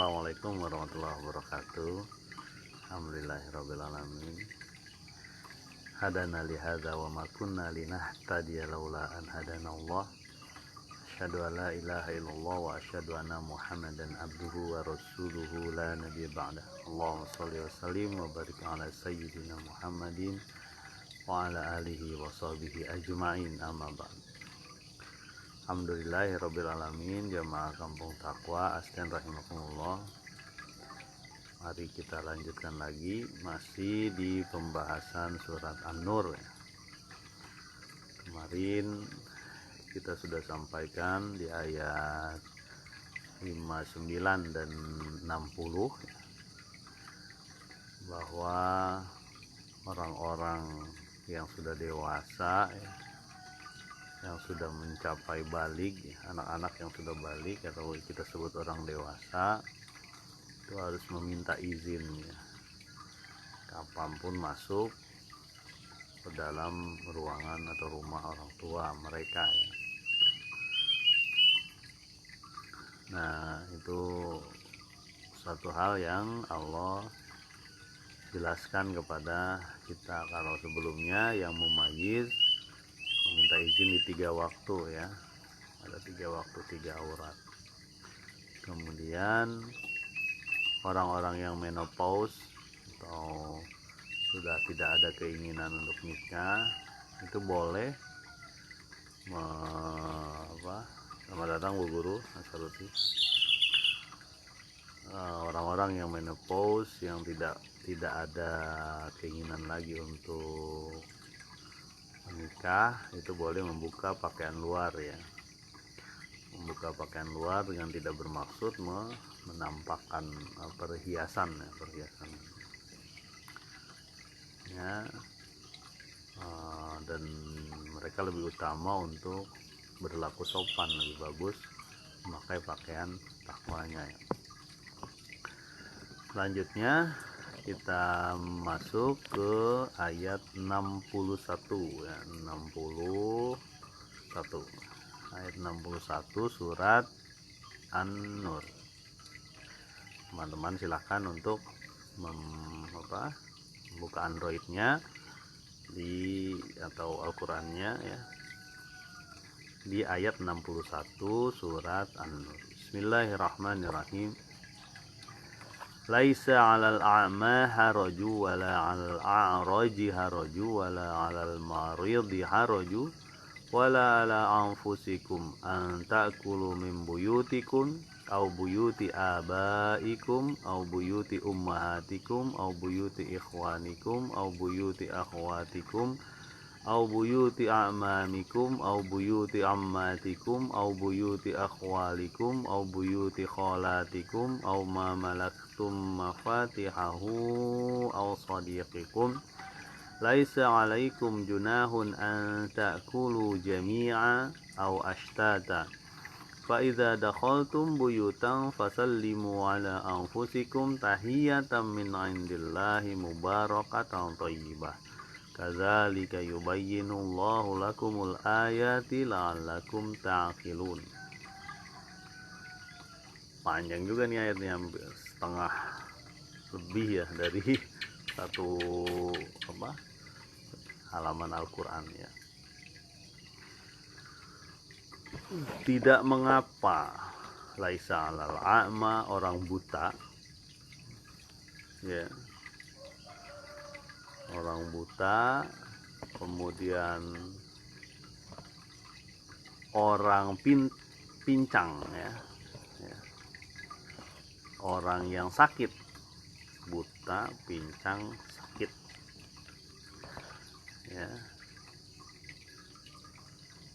Assalamualaikum warahmatullahi wabarakatuh. Alhamdulillahirrabbilalamin. Hadana lihadza wa ma kunna linahtadiya laula an hadanallah. Asyhadu an la ilaha illallah wa asyhadu anna Muhammadan abduhu wa rasuluhu la nabiyya ba'da. Allahumma shalli wa sallim wa barik ala sayyidina Muhammadin wa ala alihi wa sahbihi ajma'in, amma ba'd. Alhamdulillahirrabbilalamin. Jamaah Kampung Taqwa Asken rahimakumullah. Mari kita lanjutkan lagi, masih di pembahasan surat An-Nur. Kemarin kita sudah sampaikan di ayat 59 dan 60 bahwa orang-orang yang sudah dewasa, yang sudah mencapai balik, anak-anak yang sudah balik atau kita sebut orang dewasa, itu harus meminta izin ya, kapanpun masuk ke dalam ruangan atau rumah orang tua mereka ya. Nah, itu satu hal yang Allah jelaskan kepada kita. Kalau sebelumnya yang mumayyiz meminta izin di 3 waktu ya, ada 3 waktu 3 aurat. Kemudian orang-orang yang menopause atau sudah tidak ada keinginan untuk nikah, itu boleh selamat datang Bu Guru Nasaruti. Orang-orang yang menopause, yang tidak ada keinginan lagi untuk menikah, itu boleh membuka pakaian luar ya, membuka pakaian luar dengan tidak bermaksud menampakkan perhiasan ya, dan mereka lebih utama untuk berlaku sopan, lebih bagus memakai pakaian takwanya ya. Selanjutnya kita masuk ke ayat 61 ya, 61 ayat 61 surat An-Nur. Teman-teman silahkan untuk membuka Androidnya atau Al-Qurannya ya, di ayat 61 surat An-Nur. Bismillahirrahmanirrahim. Laisa 'alal a'ma haraju wala 'alal a'raji haraju wala 'alal maridi haraju wala 'ala anfusikum an ta'kulu min buyutikum aw buyuti abaikum aw buyuti ummahatikum aw buyuti ikhwanikum aw buyuti akhwatikum aw buyuti a'mamikum aw buyuti ammatikum aw buyuti akhwalikum aw buyuti khalatikum aw ma malaktum mafatihahu aw sadiqikum laisa 'alaikum junahun an ta'kulu jami'a aw ashtata fa idza dakhaltum buyutan fasallimu 'ala anfusikum tahiyatan min 'indillahi mubarakatan thayyibah. Kadzalika yubayyinullahu lakumul ayati la'allakum ta'qilun. Panjang juga nih ayatnya, hampir setengah lebih ya dari satu halaman Al-Quran ya. Tidak mengapa laisa 'alal a'ma, orang buta ya, orang buta, kemudian orang pincang ya, orang yang sakit, buta, pincang, sakit ya,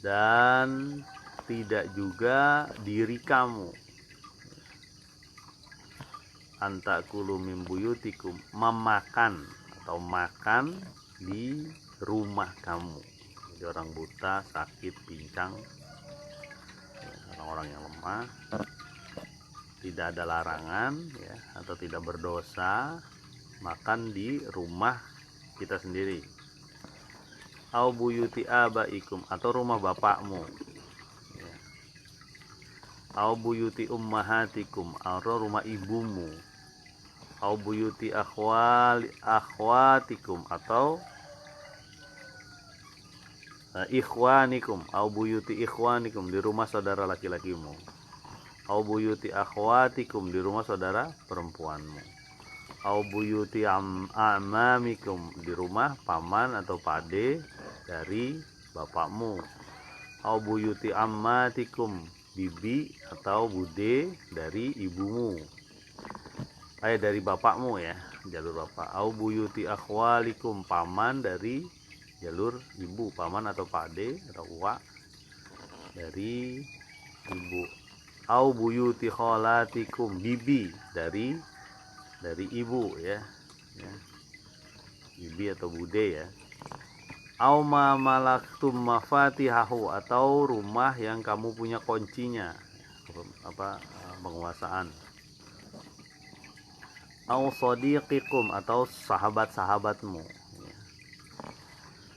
dan tidak juga diri kamu, antakulu min buyutikum, memakan atau makan di rumah kamu. Jadi orang buta, sakit, pincang, orang-orang yang lemah, tidak ada larangan ya, atau tidak berdosa makan di rumah kita sendiri. Au buyuti abaikum, atau rumah bapakmu ya. au buyuti ummahatikum atau rumah ibumu, au buyuti akhwatikum atau ikhwanikum, au buyuti ikhwanikum di rumah saudara laki-lakimu, au buyuti akhwatikum di rumah saudara perempuanmu, au buyuti amamikum di rumah paman atau pade dari bapakmu, au buyuti ammatikum bibi atau bude dari ibumu, dari bapakmu ya, jalur bapak, au buyuti akhwalikum paman dari jalur ibu, paman atau pade atau uwa dari ibu, au buyuti kholatikum bibi dari ibu ya, bibi atau bude ya, au ma malaktum mafatihahu atau rumah yang kamu punya kuncinya, penguasaan, au sadiqikum atau sahabat-sahabatmu.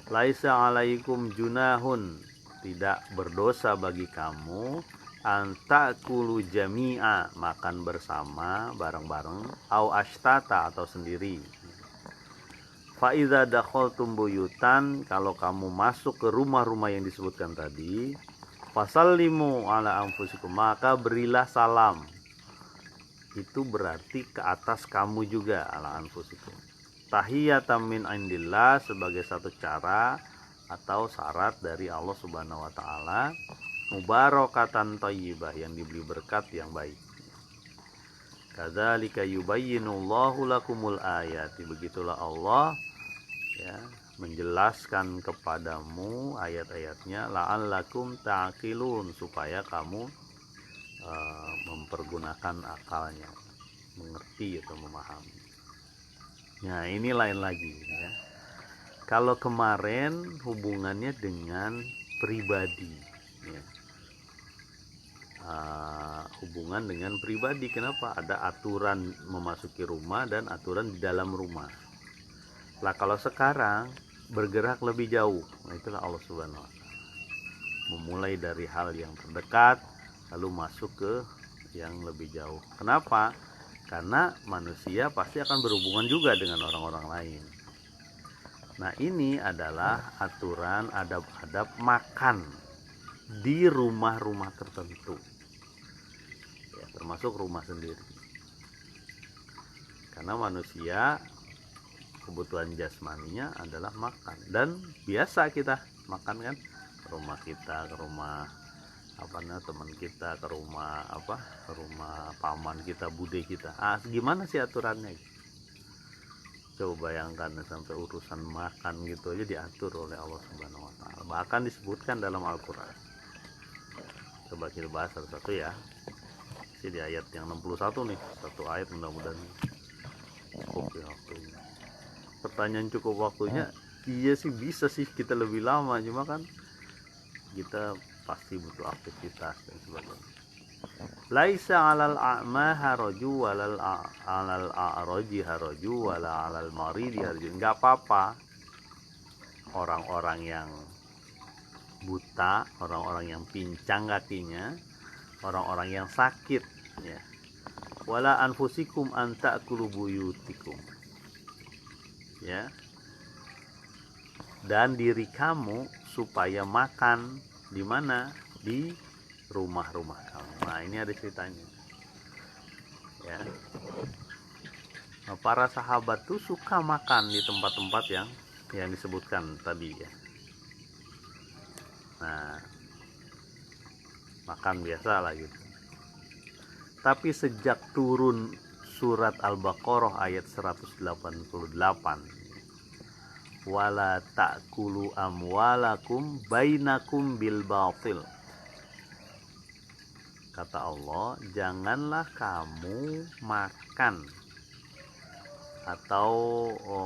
Laisa alaikum junahun, tidak berdosa bagi kamu, antakulu jami'a, makan bersama bareng-bareng, au ashtata atau sendiri. Fa idza dakhaltum buyutan, kalau kamu masuk ke rumah-rumah yang disebutkan tadi, fasallimu ala anfusikum, maka berilah salam. Itu berarti ke atas kamu juga, ala anfusikum. Tahiyatan min indillah, sebagai satu cara atau syarat dari Allah Subhanahu wa taala, mubarakatan thayyibah, yang diberi berkat yang baik. Kadzalika yubayyinullahu lakumul ayati, begitulah Allah ya menjelaskan kepadamu ayat-ayatnya, la'allakum ta'qilun, supaya kamu mempergunakan akalnya, mengerti atau memahami. Nah, ini lain lagi ya. Kalau kemarin hubungannya dengan pribadi ya. Hubungan dengan pribadi, kenapa? Ada aturan memasuki rumah dan aturan di dalam rumah. Lah kalau sekarang bergerak lebih jauh, nah itulah Allah Subhanahu wa taala. Memulai dari hal yang terdekat lalu masuk ke yang lebih jauh. Kenapa? Karena manusia pasti akan berhubungan juga dengan orang-orang lain. Nah, ini adalah aturan adab-adab makan di rumah-rumah tertentu. Ya, termasuk rumah sendiri. Karena manusia kebutuhan jasmaninya adalah makan, dan biasa kita makan kan, ke rumah kita, ke rumah teman kita, ke rumah paman kita, bude kita. Gimana sih aturannya? Coba bayangkan, sampai urusan makan gitu aja diatur oleh Allah Subhanahu wa taala. Bahkan disebutkan dalam Al-Qur'an. Coba kita bahas satu-satu ya. Ini di ayat yang 61 nih, satu ayat, mudah-mudahan cukup ya waktunya. Pertanyaan cukup waktunya, iya sih, bisa sih kita lebih lama, cuma kan kita pasti butuh aktivitas dan sebagainya. Laisa 'alal a'ma haraju walal 'alal a'raji haraju wala 'alal maridi haraju. Enggak apa-apa orang-orang yang buta, orang-orang yang pincang kakinya, orang-orang yang sakit ya. Wala anfusikum an ta'kulu buyutikum. Ya, dan diri kamu supaya makan di mana? Di rumah-rumah kamu. Nah, ini ada ceritanya ya. Nah, para sahabat tuh suka makan di tempat-tempat yang disebutkan tadi ya. Nah, makan biasa lah gitu. Tapi sejak turun surat Al-Baqarah ayat 188, wala ta'kulu amwalakum bainakum bil batil, kata Allah, janganlah kamu makan atau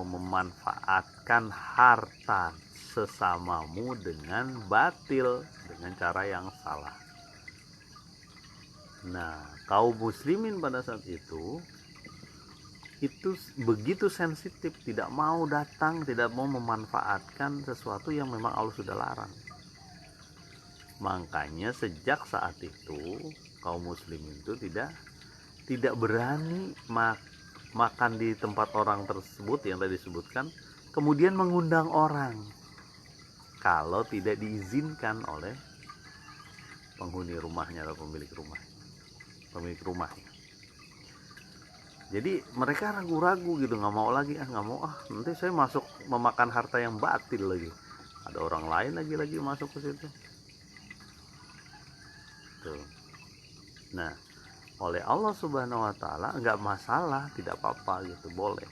memanfaatkan harta sesamamu dengan batil, dengan cara yang salah. Nah, kaum muslimin pada saat itu begitu sensitif, tidak mau datang, tidak mau memanfaatkan sesuatu yang memang Allah sudah larang. Makanya sejak saat itu kaum muslimin itu tidak berani makan di tempat orang tersebut yang tadi disebutkan, kemudian mengundang orang kalau tidak diizinkan oleh penghuni rumahnya atau pemilik rumahnya. Jadi mereka ragu-ragu gitu, nggak mau lagi, nggak mau, nanti saya masuk memakan harta yang batil lagi, ada orang lain lagi masuk ke situ tuh. Nah, oleh Allah Subhanahu Wa Taala nggak masalah, tidak apa-apa gitu, boleh.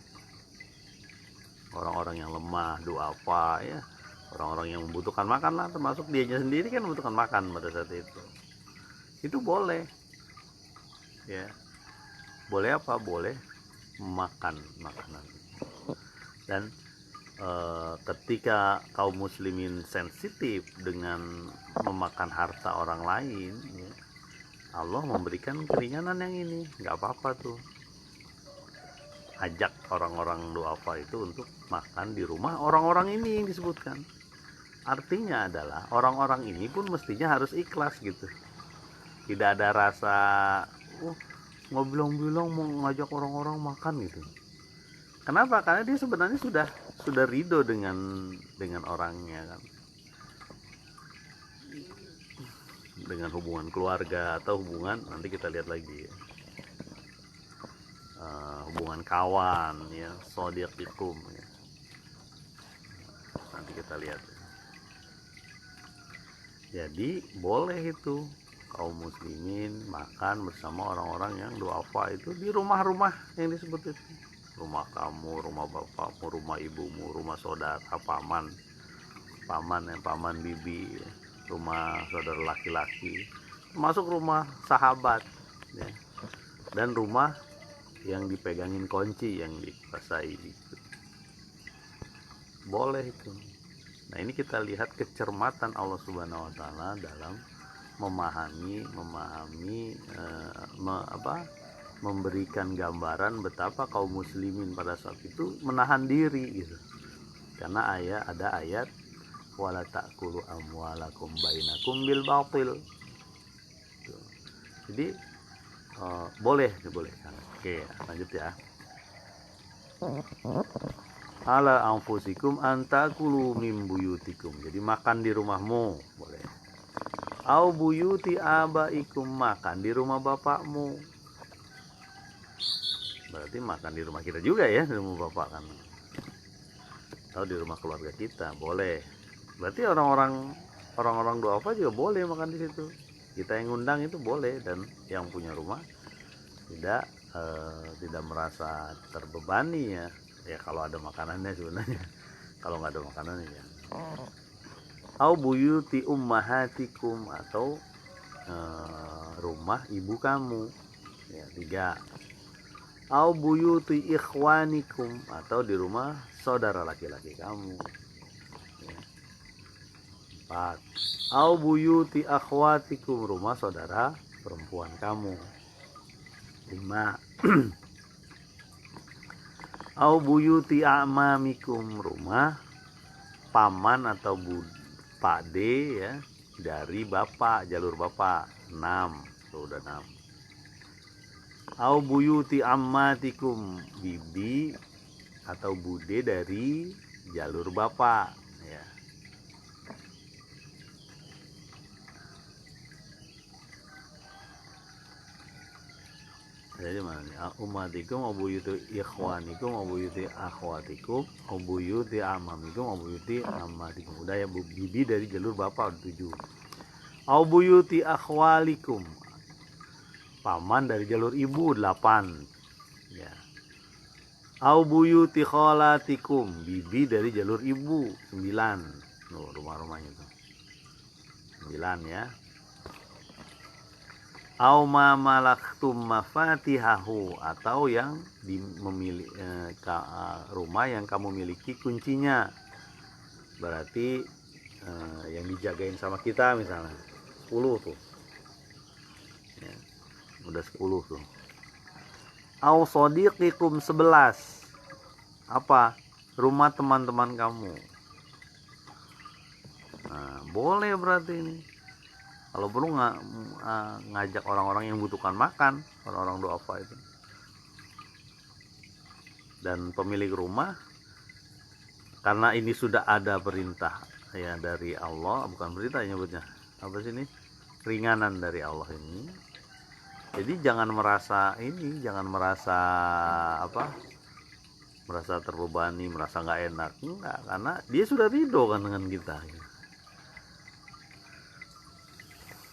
Orang-orang yang lemah, doa apa ya, orang-orang yang membutuhkan makan lah, termasuk dianya sendiri kan membutuhkan makan pada saat itu boleh ya. Boleh apa? Boleh makan makanan. Dan ketika kaum muslimin sensitif dengan memakan harta orang lain ya, Allah memberikan keringanan yang ini, nggak apa-apa tuh. Ajak orang-orang duafa itu untuk makan di rumah orang-orang ini yang disebutkan. Artinya adalah orang-orang ini pun mestinya harus ikhlas gitu. Tidak ada rasa nggak bilang-bilang mau ngajak orang-orang makan gitu. Kenapa? Karena dia sebenarnya sudah ridho dengan orangnya kan, dengan hubungan keluarga atau hubungan, nanti kita lihat lagi ya, hubungan kawan ya, shodiqikum ya. Nanti kita lihat. Jadi boleh itu kaum muslimin makan bersama orang-orang yang duafa itu di rumah-rumah yang disebut itu. Rumah kamu, rumah bapakmu, rumah ibumu, rumah saudara, paman bibi, rumah saudara laki-laki, termasuk rumah sahabat ya. Dan rumah yang dipegangin kunci, yang dikuasai gitu. Boleh itu. Nah, ini kita lihat kecermatan Allah Subhanahu Wa Taala dalam memberikan gambaran betapa kaum muslimin pada saat itu menahan diri gitu. Karena ada ayat wala ta'kulu amwalakum bainakum bil batil. Jadi boleh dibolehkan. Oke, lanjut ya. Ala anfusikum antakulu mim buyutikum. Jadi makan di rumahmu boleh. Au buyuti abaikum, makan di rumah bapakmu. Berarti makan di rumah kita juga ya, di rumah bapak kan. Atau di rumah keluarga kita boleh. Berarti orang-orang duafa juga boleh makan di situ. Kita yang ngundang itu boleh, dan yang punya rumah tidak merasa terbebani ya. Ya kalau ada makanannya sebenarnya. Kalau nggak ada makanannya ya. Au buyuti ummahatikum, atau rumah ibu kamu. Ya, 3. Au buyuti ikhwanikum, atau di rumah saudara laki-laki kamu. Ya. 4. Au buyuti akhwatikum, rumah saudara perempuan kamu. 5. Au buyuti a'mamikum, rumah paman atau pakde ya, dari bapak, jalur bapak. 6. Sudah 6. Au buyuti ammatikum, bibi atau bude dari jalur bapak ya. Jadi mana nih? Ummatikum, abuyuti ikhwanikum, abuyuti akhwatikum, abuyuti amamikum, abuyuti ammatikum. Udah ya, bibi dari jalur bapak 7. Abuyuti akhwalikum, paman dari jalur ibu 8 ya. Abuyuti kholatikum, bibi dari jalur ibu 9. Rumah-rumahnya itu 9 ya. Au ma malaktum mafatihahu, atau yang rumah yang kamu miliki kuncinya. Berarti yang dijagain sama kita misalnya 10 tuh ya, udah 10 tuh. Au sodiqikum 11, apa, rumah teman-teman kamu. Nah, boleh berarti ini Kalau perlu ngajak orang-orang yang membutuhkan makan, orang-orang duafa itu. Dan pemilik rumah, karena ini sudah ada perintah ya dari Allah, bukan perintah nyebutnya apa sih ini, keringanan dari Allah ini. Jadi jangan merasa merasa terbebani, merasa nggak enak, enggak, karena dia sudah ridho kan dengan kita.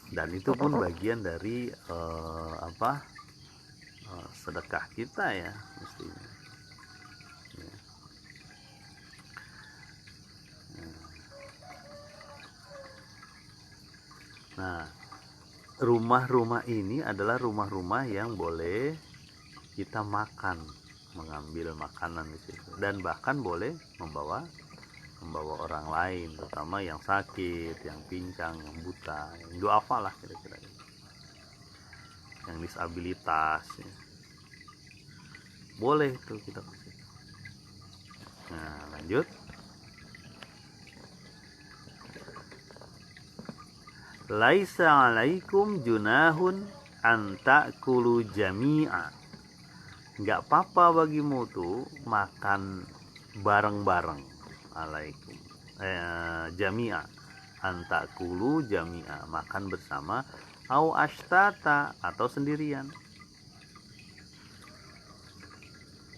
Dan itu pun bagian dari sedekah kita ya mestinya. Nah, rumah-rumah ini adalah rumah-rumah yang boleh kita makan, mengambil makanan di situ, dan bahkan boleh membawa orang lain, terutama yang sakit, yang pincang, yang buta, yang duafa lah kira-kira, yang disabilitas ya. Boleh tuh kita kasih. Nah, lanjut. Laisa alaikum junahun an ta'kulu jami'a. Enggak apa-apa bagimu tuh makan bareng-bareng. Alaikum jami'a, an ta'kulu jami'a, makan bersama, au ashtata, atau sendirian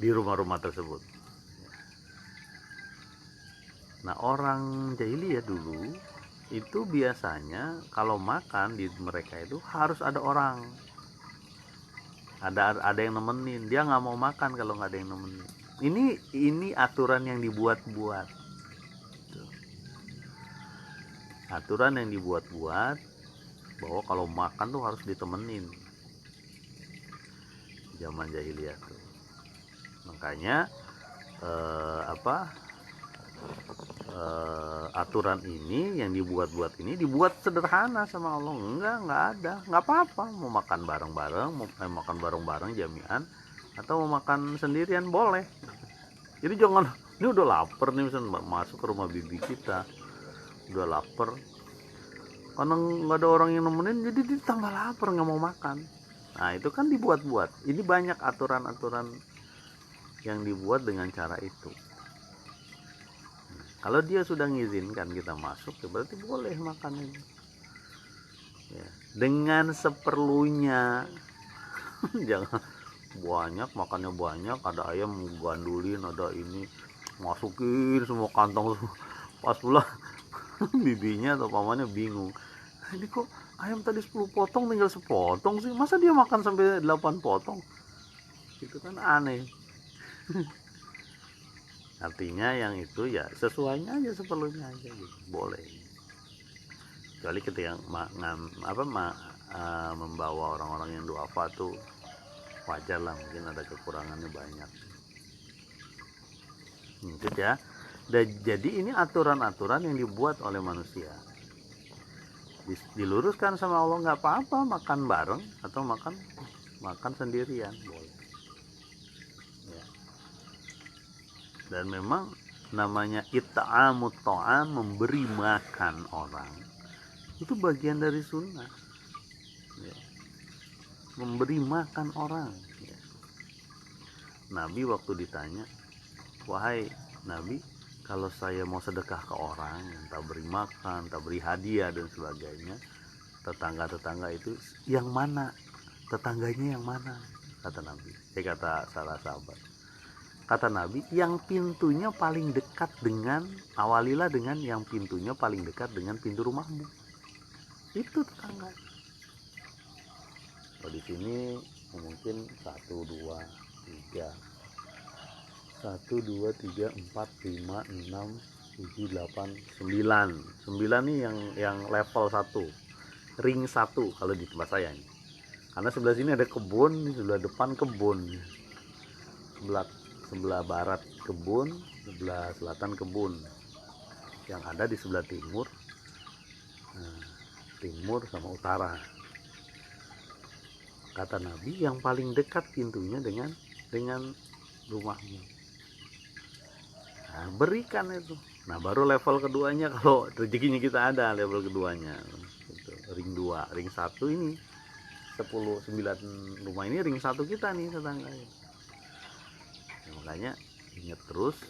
di rumah-rumah tersebut. Nah, orang jahiliyah dulu itu biasanya kalau makan di mereka itu harus ada orang, ada yang nemenin. Dia nggak mau makan kalau nggak ada yang nemenin. Ini aturan yang dibuat-buat, aturan yang dibuat-buat bahwa kalau makan tuh harus ditemenin zaman jahiliyah tuh. Makanya aturan ini yang dibuat-buat ini dibuat sederhana sama Allah. Nggak ada, nggak apa-apa mau makan bareng-bareng, mau makan bareng-bareng jami'an, atau mau makan sendirian boleh. Jadi jangan, ini udah lapar nih misalnya masuk ke rumah bibi kita, udah lapar karena nggak ada orang yang nemenin, jadi dia tambah lapar, nggak mau makan. Nah, itu kan dibuat-buat. Ini banyak aturan-aturan yang dibuat dengan cara itu. Kalau dia sudah ngizinkan kita masuk, ya berarti boleh makan ini ya, dengan seperlunya. Jangan banyak, makannya banyak, ada ayam gandulin, ada ini, masukin semua kantong semua. Pas pulang bibinya atau pamannya bingung, ini kok ayam tadi 10 potong tinggal sepotong sih, masa dia makan sampai 8 potong, itu kan aneh. Artinya yang itu ya sesuainya aja, seperlunya aja gitu, boleh. Kecuali ketika membawa orang-orang yang duafa tuh wajar lah, mungkin ada kekurangannya banyak. Itu ya. Jadi ini aturan-aturan yang dibuat oleh manusia, diluruskan sama Allah. Nggak apa-apa makan bareng atau makan sendirian, boleh. Dan memang namanya it'amut ta'am, memberi makan orang, itu bagian dari sunnah ya. Memberi makan orang ya. Nabi waktu ditanya, wahai Nabi, kalau saya mau sedekah ke orang, entah beri makan, entah beri hadiah dan sebagainya, tetangga-tetangga itu yang mana, tetangganya yang mana, kata Nabi. Kata salah sahabat, kata Nabi, yang pintunya paling dekat dengan, awalilah dengan yang pintunya paling dekat dengan pintu rumahmu. Itu tetangga. Oh, di sini mungkin 1, 2, 3, 1, 2, 3, 4, 5, 6, 7, 8, 9. 9 nih yang level 1. Ring 1 kalau di tempat saya ini. Karena sebelah sini ada kebun, sebelah depan kebun. Sebelah barat kebun, sebelah selatan kebun, yang ada di sebelah timur, timur sama utara. Kata Nabi, yang paling dekat pintunya dengan rumahmu. Nah, berikan itu. Nah, baru level keduanya, kalau rezekinya kita ada, level keduanya itu, ring 2, ring 1 ini 9 rumah ini ring 1 kita nih tetangga. Ya, makanya ingat terus,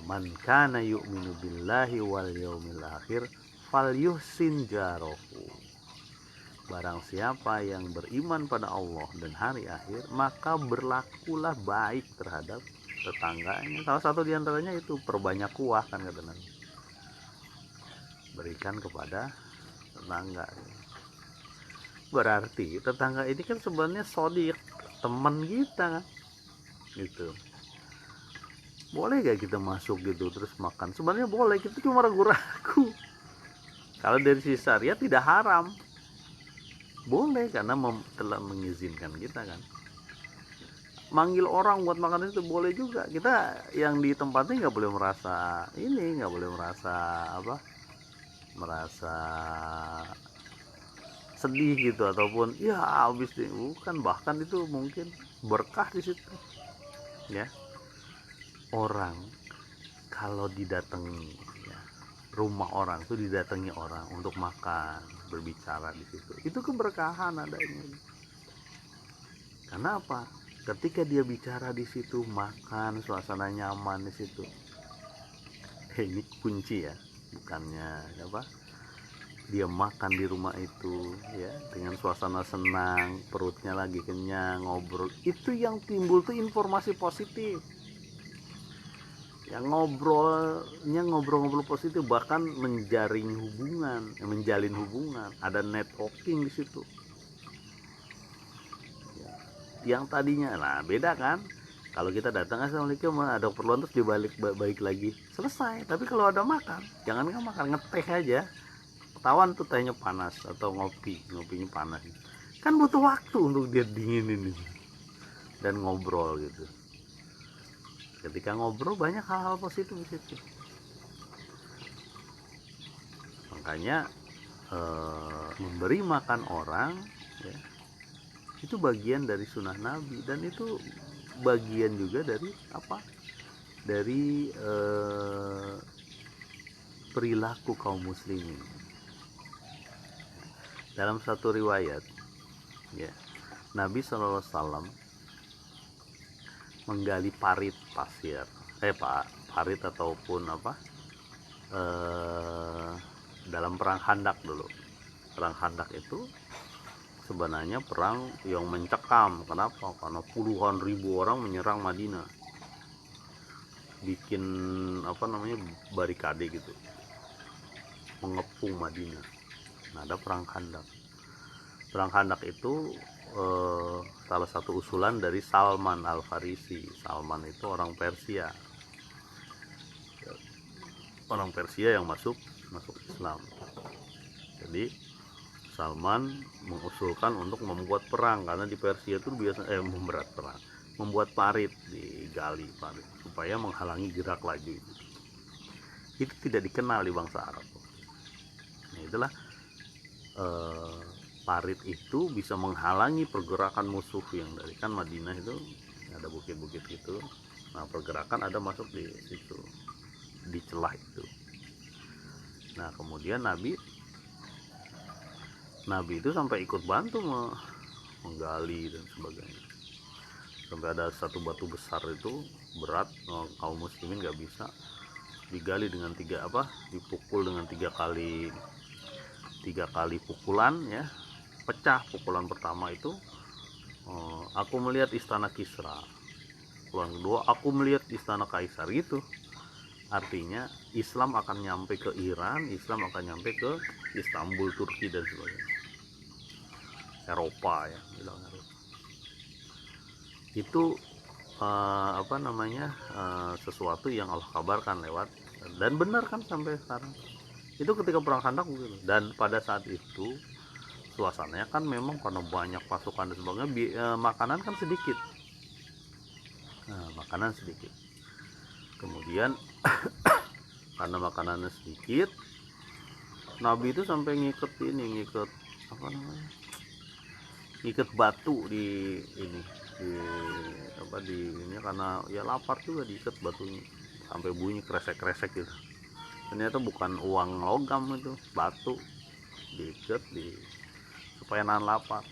man kana yu'minu billahi wal yaumil akhir falyuhsin jarahu. Barang siapa yang beriman pada Allah dan hari akhir, maka berlakulah baik terhadap tetangganya. Salah satu diantaranya itu perbanyak kuah, kan kata Nabi, berikan kepada tetangga. Berarti tetangga ini kan sebenarnya sodik, teman kita kan gitu. Boleh gak kita masuk gitu terus makan? Sebenarnya boleh, kita cuma ragu-ragu. Kalau dari sisi syariat tidak haram, boleh karena telah mengizinkan kita kan. Manggil orang buat makan itu boleh juga. Kita yang di tempatnya nggak boleh merasa ini, nggak boleh merasa apa, merasa sedih gitu, ataupun ya habis deh. Bukan, bahkan itu mungkin berkah di situ ya. Orang kalau didatangi ya, rumah orang tuh didatangi orang untuk makan, berbicara di situ, itu keberkahan adanya. Karena apa? Ketika dia bicara di situ, makan, suasana nyaman di situ. Ini kunci ya, bukannya apa? Dia makan di rumah itu ya dengan suasana senang, perutnya lagi kenyang, ngobrol. Itu yang timbul tuh informasi positif. Yang ngobrol-ngobrol positif, bahkan menjalin hubungan, ada networking di situ. Yang tadinya, nah beda kan, kalau kita datang assalamualaikum, ada keperluan terus dibalik baik lagi, selesai. Tapi kalau ada makan, jangan nggak makan, ngeteh aja, ketahuan tuh tehnya panas atau ngopinya panas, kan butuh waktu untuk dia dinginin ini dan ngobrol gitu. Ketika ngobrol banyak hal-hal positif di situ. Makanya memberi makan orang ya, itu bagian dari sunnah Nabi, dan itu bagian juga dari apa? Dari perilaku kaum muslimin. Dalam satu riwayat ya, Nabi SAW menggali parit pasir, parit ataupun apa, dalam perang Khandak dulu. Perang Khandak itu sebenarnya perang yang mencekam. Kenapa? Karena puluhan ribu orang menyerang Madinah, bikin apa namanya, barikade gitu, mengepung Madinah. Nah, ada perang Khandak. Perang Khandak itu salah satu usulan dari Salman Al-Farisi. Salman itu orang Persia yang masuk Islam. Jadi Salman mengusulkan untuk membuat perang, karena di Persia itu biasa membuat parit, digali parit supaya menghalangi gerak laju itu tidak dikenal di bangsa Arab. Nah, itulah parit itu bisa menghalangi pergerakan musuh yang dari kan Madinah itu ada bukit-bukit gitu. Nah, pergerakan ada masuk di situ, di celah itu. Nah, kemudian Nabi itu sampai ikut bantu menggali dan sebagainya. Sampai ada satu batu besar itu berat, kaum muslimin nggak bisa, digali dengan dipukul dengan tiga kali pukulan ya, pecah. Pukulan pertama itu aku melihat istana Kisra, pukulan kedua aku melihat istana Kaisar gitu. Artinya Islam akan nyampe ke Iran, Islam akan nyampe ke Istanbul, Turki dan sebagainya, Eropa ya, bilang Eropa. Itu sesuatu yang Allah kabarkan lewat, dan benar kan sampai sekarang. Itu ketika perang Khandak begitu. Dan pada saat itu suasananya kan memang karena banyak pasukan dan sebagainya, makanan kan sedikit. Kemudian karena makanannya sedikit, Nabi itu sampai ngiket batu di karena ya lapar juga, diikat batunya sampai bunyi kresek-kresek gitu. Ternyata bukan uang logam, itu batu. diikat supaya nahan lapar.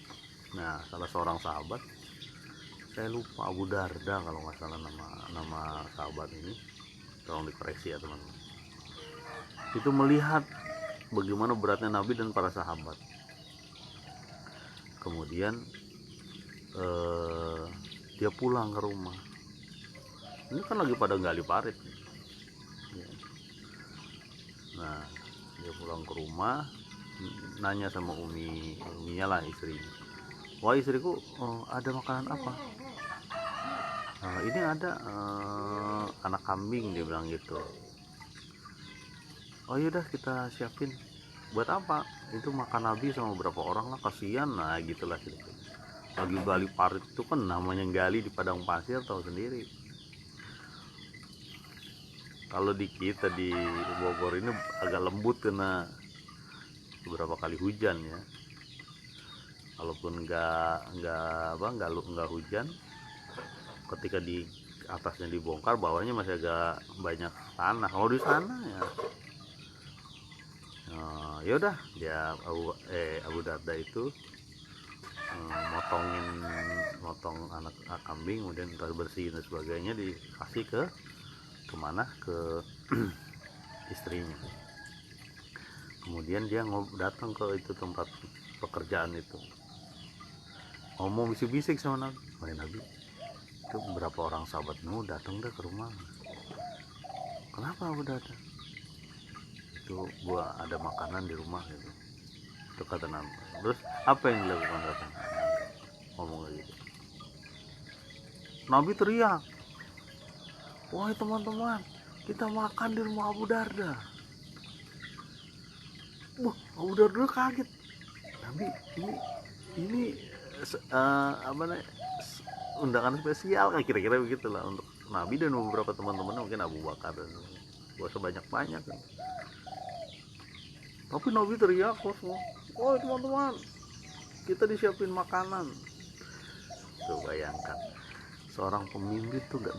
Nah, salah seorang sahabat, saya lupa, Abu Darda kalau nggak salah nama sahabat ini, tolong dikoreksi ya teman-teman, itu melihat bagaimana beratnya Nabi dan para sahabat. Kemudian dia pulang ke rumah. Ini kan lagi pada gali parit. Nah, dia pulang ke rumah, nanya sama uminya lah, istrinya. Wah, istriku, ada makanan apa? Ini ada anak kambing, dia bilang gitu. Oh yaudah, kita siapin. Buat apa? Itu makan Nabi sama beberapa orang lah, kasihan. Nah gitulah gitu. Lagi gali parit itu kan namanya gali di padang pasir, tahu sendiri. Kalau di kita di Bogor ini agak lembut karena beberapa kali hujan ya. Walaupun nggak hujan, ketika di atasnya dibongkar, bawahnya masih agak banyak tanah. Kalau di sana ya, yaudah dia Abu Darda itu motong anak kambing, kemudian bersihin dan sebagainya, dikasih kemana, ke istrinya. Kemudian dia datang ke itu tempat pekerjaan itu, ngomong bisik-bisik sama Nabi. Nabi, itu beberapa orang sahabatmu datang deh ke rumah. Kenapa Abu Darda? Itu gua ada makanan di rumah gitu, itu kata Nabi. Terus apa yang dilakukan, kata ngomong kayak gitu. Nabi teriak, wahai teman-teman, kita makan di rumah Abu Darda. Wah, Abu Darda kaget. Nabi, ini undangan spesial kan, kira-kira begitulah untuk Nabi dan beberapa teman-teman, mungkin Abu Bakar dan gak sebanyak-banyak kan. Tapi Nabi teriak kosong, oh teman-teman, kita disiapin makanan. Tuh bayangkan, seorang pemimpin tuh nggak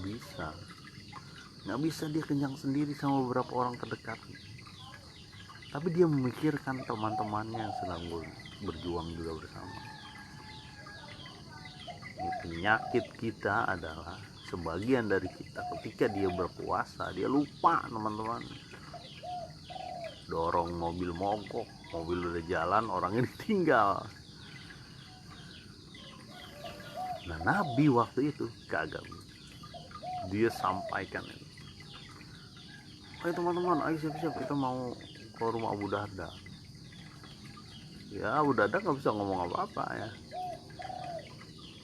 bisa dia kenyang sendiri sama beberapa orang terdekat, tapi dia memikirkan teman-temannya yang sedang berjuang juga bersama. Penyakit kita adalah sebagian dari kita ketika dia berpuasa, dia lupa teman-teman. Dorong mobil mogok, mobil udah jalan, orang ini tinggal. Nah, Nabi waktu itu kagak, dia sampaikan itu, ayo teman-teman, ayo siap-siap, kita mau ke rumah Abu Darda. Ya Abu Darda nggak bisa ngomong apa-apa ya,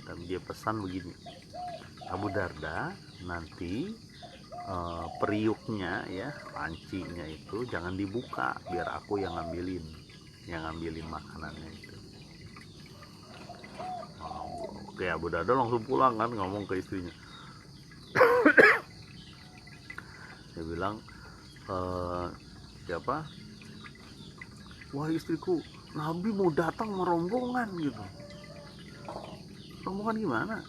tapi dia pesan begini, Abu Darda, nanti periuknya ya, pancinya itu jangan dibuka, biar aku yang ngambilin makanannya itu. Oke, Abu Darda langsung pulang kan, ngomong ke istrinya. Dia bilang, siapa? Wah istriku, Nabi mau datang merombongan gitu. Rombongan gimana?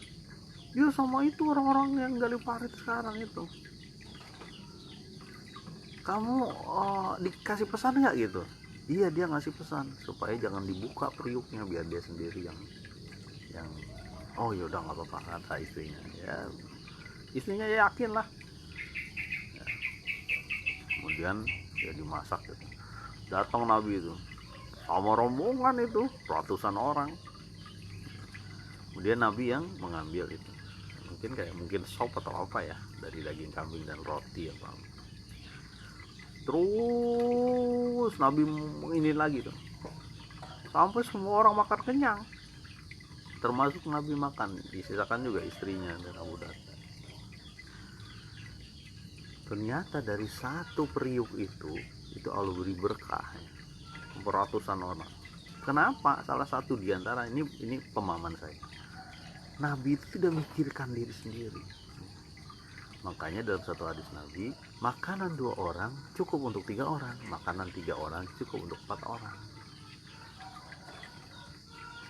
Ya sama itu orang-orang yang gali parit sekarang itu. Kamu dikasih pesan nggak gitu? Iya, dia ngasih pesan supaya jangan dibuka periuknya, biar dia sendiri yang oh yaudah nggak apa-apa, kata istrinya. Ya istrinya yakin lah ya. Kemudian ya dimasak gitu. Datang Nabi itu sama rombongan itu ratusan orang. Kemudian Nabi yang mengambil itu, mungkin sop atau apa ya, dari daging kambing dan roti apa. Terus Nabi ini lagi tuh, sampai semua orang makan kenyang, termasuk Nabi makan, disisakan juga istrinya dan Abu Darda. Ternyata dari satu periuk itu Allah beri berkah ya, beratusan orang. Kenapa? Salah satu diantara ini pemahaman saya, Nabi itu tidak memikirkan diri sendiri. Makanya dalam satu hadis Nabi, makanan 2 orang cukup untuk 3 orang, makanan 3 orang cukup untuk 4 orang.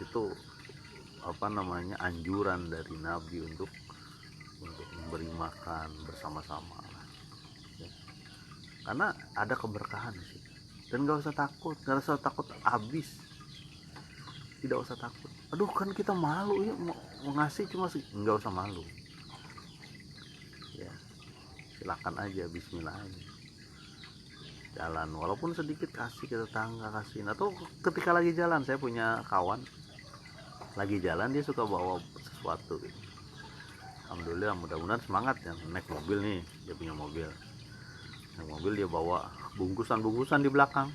Itu anjuran dari Nabi untuk memberi makan bersama-sama ya. Karena ada keberkahan di situ. dan nggak usah takut habis, tidak usah takut. Aduh kan kita malu ya mau ngasih cuma nggak usah malu ya, silakan aja, bismillah aja, jalan walaupun sedikit, kasih ke tetangga, kasihin. Atau ketika lagi jalan, saya punya kawan lagi jalan dia suka bawa sesuatu gitu. Alhamdulillah, mudah-mudahan semangat ya, naik mobil nih, dia punya mobil, naik mobil dia bawa bungkusan di belakang,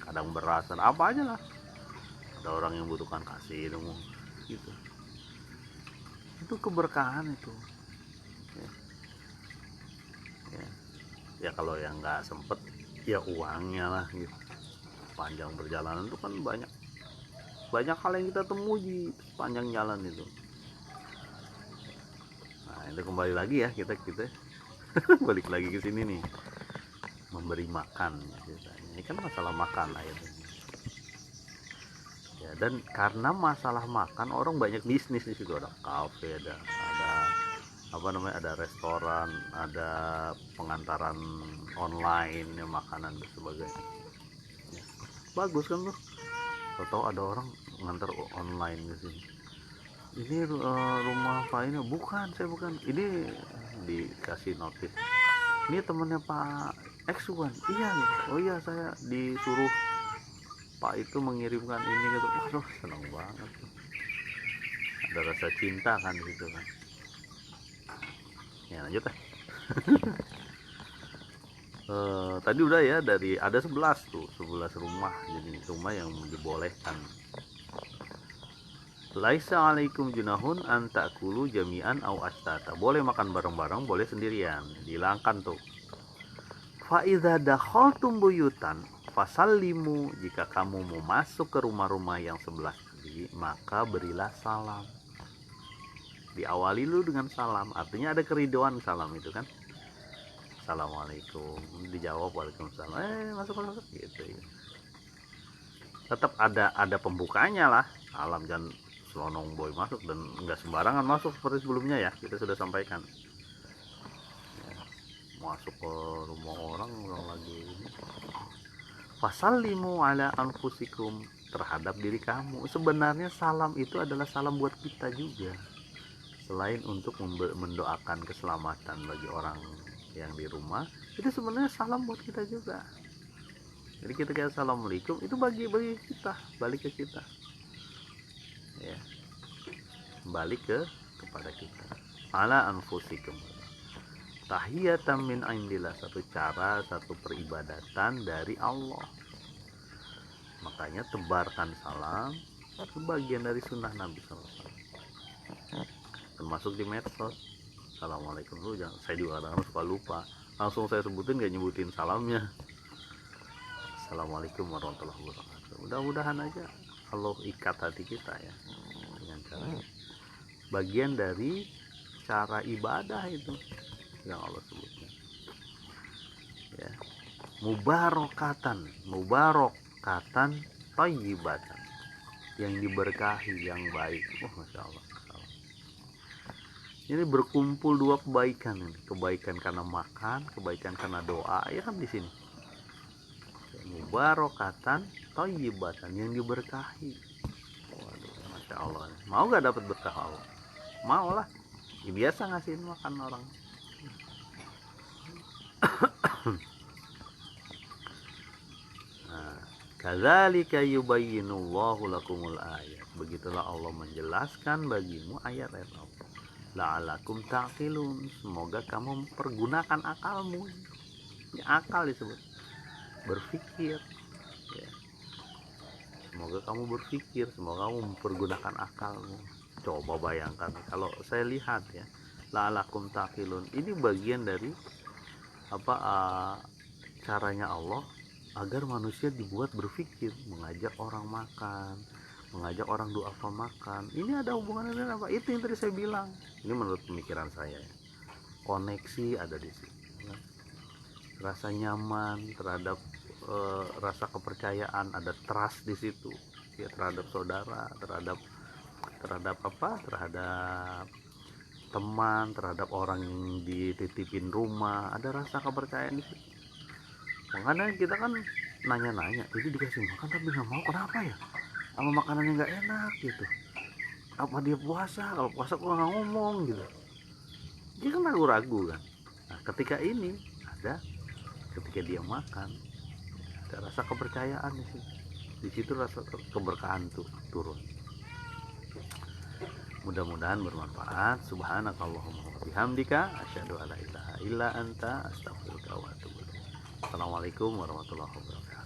kadang beras dan apa aja lah, ada orang yang butuhkan, kasih dong gitu. Itu keberkahan itu ya, ya. Ya kalau yang nggak sempet ya uangnya lah gitu. Panjang perjalanan itu kan banyak hal yang kita temui di sepanjang jalan itu. Nah itu kembali lagi ya, kita balik lagi ke sini nih, memberi makan ceritanya. Ini kan masalah makan akhirnya ya, dan karena masalah makan orang banyak bisnis di situ, ada kafe, ada apa namanya, ada restoran, ada pengantaran online ya, makanan dan sebagainya ya. Bagus kan tuh, tahu ada orang ngantar online di sini. Ini rumah Pak ini, bukan, saya bukan, ini dikasih notif, ini temennya Pak X bukan, iya gitu. Oh iya, saya disuruh Pak itu mengirimkan ini gitu. Waduh seneng banget tuh, ada rasa cinta kan di situ kan ya. Lanjut tadi udah ya, dari ada 11 rumah, jadi rumah yang dibolehkan. Laisa alaikum junahun an ta'kulu jami'an au astata, boleh makan bareng-bareng, boleh sendirian, dihilangkan tuh. Fa idza dakhaltum buyutan fasallimu, jika kamu mau masuk ke rumah-rumah yang sebelah kiri maka berilah salam. Diawali lu dengan salam, artinya ada keriduan salam itu kan. Assalamualaikum, dijawab waalaikumsalam, masuk gitu ya. Tetap ada pembukanya lah, salam, jangan selonong boy masuk, dan enggak sembarangan masuk seperti sebelumnya ya, kita sudah sampaikan ya. Masuk ke rumah orang lagi ini, fasallimu ala anfusikum, terhadap diri kamu. Sebenarnya salam itu adalah salam buat kita juga, selain untuk mendoakan keselamatan bagi orang yang di rumah, itu sebenarnya salam buat kita juga. Jadi kita kata assalamualaikum itu bagi kita, balik ke kita ya, balik kepada kita. Ala anfusikum tahiyatan min indillah, satu cara, satu peribadatan dari Allah. Makanya tebarkan salam itu bagian dari sunnah Nabi SAW, termasuk di medsos. Assalamualaikum dulu, jangan, saya juga kadang suka lupa, langsung saya sebutin, gak nyebutin salamnya. Assalamualaikum warahmatullahi wabarakatuh. Mudah-mudahan aja Allah ikat hati kita ya dengan cara, bagian dari cara ibadah itu yang Allah sebutnya ya. Mubarakatan thayyibatan, yang diberkahi, yang baik. Masya Allah. Ini berkumpul dua kebaikan ini, kebaikan karena makan, kebaikan karena doa ya kan di sini. Mubarakatan thayyibatan, yang diberkahi. Waduh, Masya Allah. Mau gak dapat berkah Allah? Mau lah ya, biasa ngasihin makan orang. Nah, kadzalika yubayyinullahu lakumul ayat, begitulah Allah menjelaskan bagimu ayat-ayat Allah. La'alakum ta'qilun, semoga kamu mempergunakan akalmu ya, akal disebut berpikir ya. Semoga kamu berpikir, semoga kamu mempergunakan akalmu. Coba bayangkan kalau saya lihat ya, la'alakum ta'qilun ini bagian dari apa, caranya Allah agar manusia dibuat berpikir, mengajak orang makan, mengajak orang doa makan. Ini ada hubungannya dengan apa? Itu yang tadi saya bilang. Ini menurut pemikiran saya ya. Koneksi ada di situ. Rasa nyaman terhadap rasa kepercayaan, ada trust di situ ya, terhadap saudara, terhadap apa? Terhadap teman, terhadap orang yang dititipin rumah, ada rasa kepercayaan di situ. Makanya kita kan nanya-nanya, ini dikasih makan tapi nggak mau, kenapa ya? Sama makanannya nggak enak gitu. Apa dia puasa? Kalau puasa kok nggak ngomong gitu. Dia kan ragu-ragu kan. Nah, ketika dia makan, ada rasa kepercayaan di situ. Di situ rasa keberkahan tuh turun. Mudah-mudahan bermanfaat. Subhanakallahumma wa bihamdika asyhadu alla ilaha illa anta astaghfiruka wa atubu ilaik. Assalamualaikum warahmatullahi wabarakatuh.